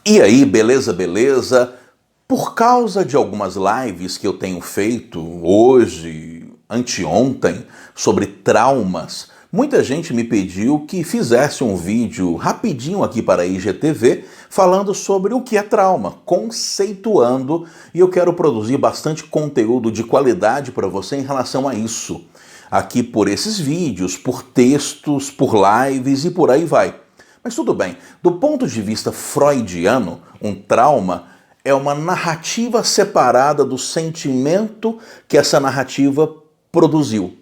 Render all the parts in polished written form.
E aí, beleza, beleza? Por causa de algumas lives que eu tenho feito hoje, anteontem, sobre traumas, muita gente me pediu que fizesse um vídeo rapidinho aqui para a IGTV falando sobre o que é trauma, conceituando, e eu quero produzir bastante conteúdo de qualidade para você em relação a isso. Aqui por esses vídeos, por textos, por lives e por aí vai. Mas tudo bem, do ponto de vista freudiano, um trauma é uma narrativa separada do sentimento que essa narrativa produziu.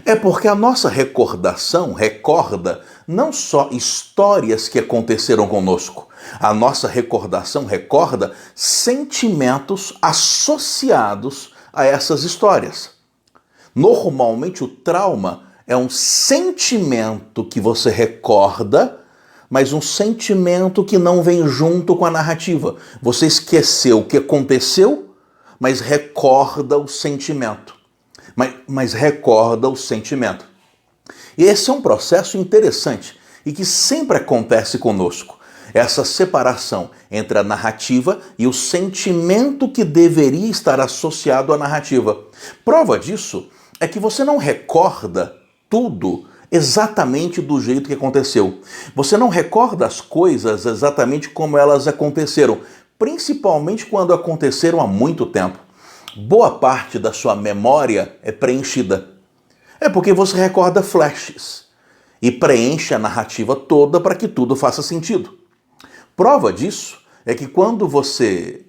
É porque a nossa recordação recorda não só histórias que aconteceram conosco, a nossa recordação recorda sentimentos associados a essas histórias. Normalmente o trauma é um sentimento que você recorda, mas um sentimento que não vem junto com a narrativa. Você esqueceu o que aconteceu, mas recorda o sentimento. Mas recorda o sentimento. E esse é um processo interessante e que sempre acontece conosco. Essa separação entre a narrativa e o sentimento que deveria estar associado à narrativa. Prova disso é que você não recorda tudo exatamente do jeito que aconteceu. Você não recorda as coisas exatamente como elas aconteceram, principalmente quando aconteceram há muito tempo. Boa parte da sua memória é preenchida. É porque você recorda flashes e preenche a narrativa toda para que tudo faça sentido. Prova disso é que quando você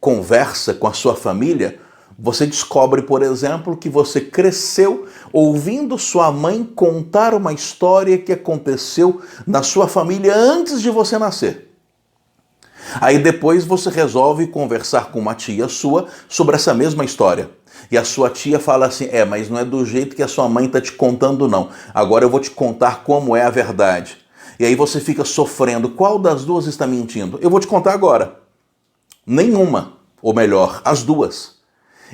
conversa com a sua família, você descobre, por exemplo, que você cresceu ouvindo sua mãe contar uma história que aconteceu na sua família antes de você nascer. Aí depois você resolve conversar com uma tia sua sobre essa mesma história. E a sua tia fala assim, mas não é do jeito que a sua mãe está te contando não. Agora eu vou te contar como é a verdade. E aí você fica sofrendo, qual das duas está mentindo? Eu vou te contar agora. Nenhuma, ou melhor, as duas.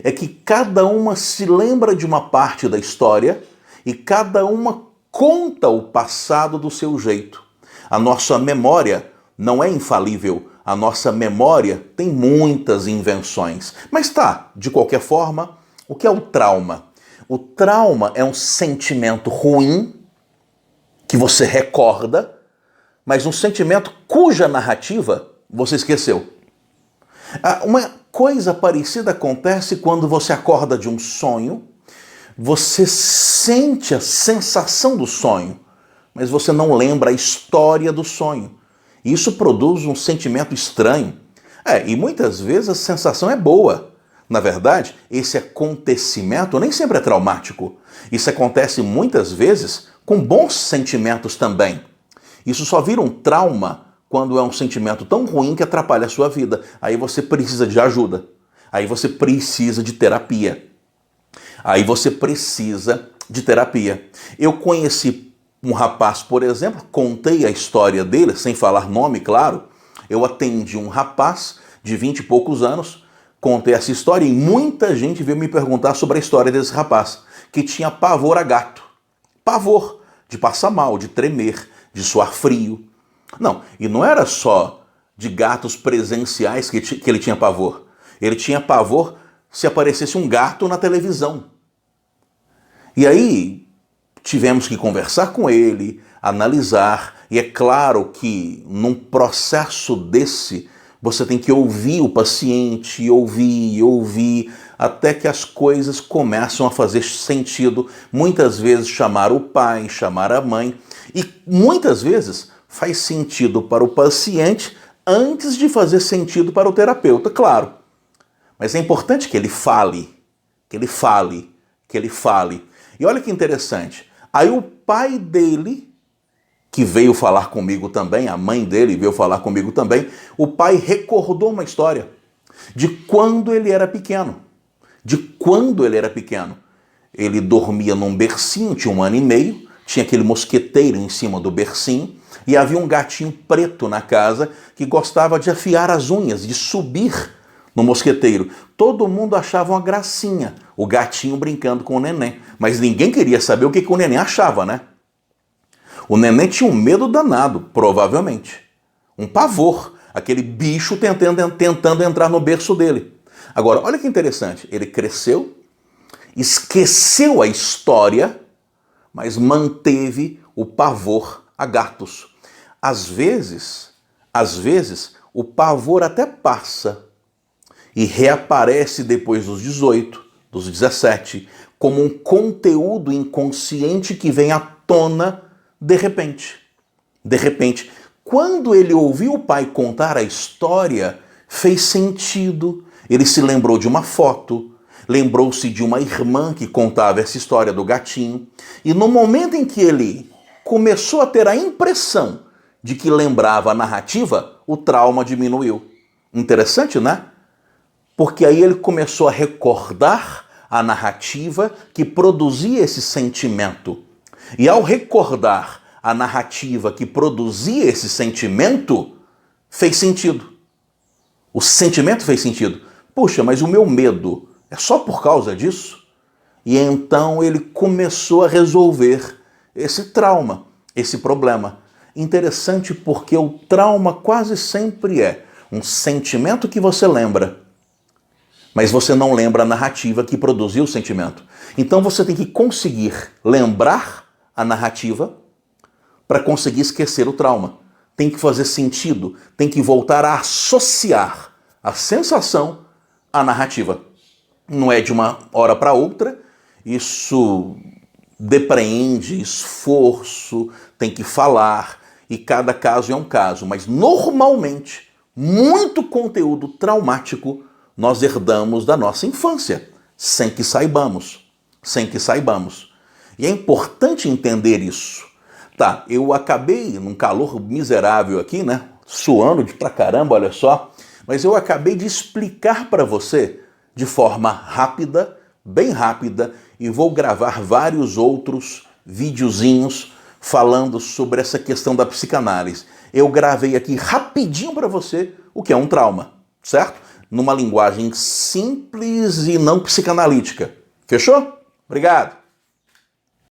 É que cada uma se lembra de uma parte da história e cada uma conta o passado do seu jeito. A nossa memória não é infalível, a nossa memória tem muitas invenções. Mas de qualquer forma, o que é o trauma? O trauma é um sentimento ruim que você recorda, mas um sentimento cuja narrativa você esqueceu. Uma coisa parecida acontece quando você acorda de um sonho, você sente a sensação do sonho, mas você não lembra a história do sonho. Isso produz um sentimento estranho. E muitas vezes a sensação é boa. Na verdade, esse acontecimento nem sempre é traumático. Isso acontece muitas vezes com bons sentimentos também. Isso só vira um trauma quando é um sentimento tão ruim que atrapalha a sua vida. Aí você precisa de ajuda. Aí você precisa de terapia. Eu conheci um rapaz, por exemplo, contei a história dele, sem falar nome, claro. Eu atendi um rapaz de 20 e poucos anos, contei essa história e muita gente veio me perguntar sobre a história desse rapaz, que tinha pavor a gato. Pavor de passar mal, de tremer, de suar frio. Não, e não era só de gatos presenciais que ele tinha pavor. Ele tinha pavor se aparecesse um gato na televisão. E aí tivemos que conversar com ele, analisar, e é claro que num processo desse, você tem que ouvir o paciente, ouvir, até que as coisas começam a fazer sentido. Muitas vezes chamar o pai, chamar a mãe, e muitas vezes faz sentido para o paciente antes de fazer sentido para o terapeuta, claro. Mas é importante que ele fale. E olha que interessante. Aí o pai dele, que veio falar comigo também, a mãe dele veio falar comigo também, o pai recordou uma história de quando ele era pequeno. Ele dormia num bercinho, tinha 1 ano e meio, tinha aquele mosqueteiro em cima do bercinho, e havia um gatinho preto na casa que gostava de afiar as unhas, de subir no mosqueteiro. Todo mundo achava uma gracinha, o gatinho brincando com o neném. Mas ninguém queria saber o que o neném achava, né? O neném tinha um medo danado, provavelmente. Um pavor. aquele bicho tentando entrar no berço dele. Agora, olha que interessante, ele cresceu, esqueceu a história, mas manteve o pavor a gatos. Às vezes, o pavor até passa e reaparece depois dos 18, dos 17, como um conteúdo inconsciente que vem à tona de repente. De repente, quando ele ouviu o pai contar a história, fez sentido. Ele se lembrou de uma foto, lembrou-se de uma irmã que contava essa história do gatinho. E no momento em que ele começou a ter a impressão de que lembrava a narrativa, o trauma diminuiu. Interessante, né? Porque aí ele começou a recordar a narrativa que produzia esse sentimento. E ao recordar a narrativa que produzia esse sentimento, fez sentido. O sentimento fez sentido. Puxa, mas o meu medo é só por causa disso? E então ele começou a resolver esse trauma, esse problema. Interessante porque o trauma quase sempre é um sentimento que você lembra, mas você não lembra a narrativa que produziu o sentimento. Então você tem que conseguir lembrar a narrativa para conseguir esquecer o trauma. Tem que fazer sentido, tem que voltar a associar a sensação à narrativa. Não é de uma hora para outra, isso depreende esforço, tem que falar, e cada caso é um caso. Mas normalmente, muito conteúdo traumático nós herdamos da nossa infância, sem que saibamos. E é importante entender isso. Tá, eu acabei num calor miserável aqui, né? Suando pra caramba, olha só. Mas eu acabei de explicar para você de forma rápida, bem rápida, e vou gravar vários outros videozinhos falando sobre essa questão da psicanálise. Eu gravei aqui rapidinho para você o que é um trauma, certo? Numa linguagem simples e não psicanalítica. Fechou? Obrigado!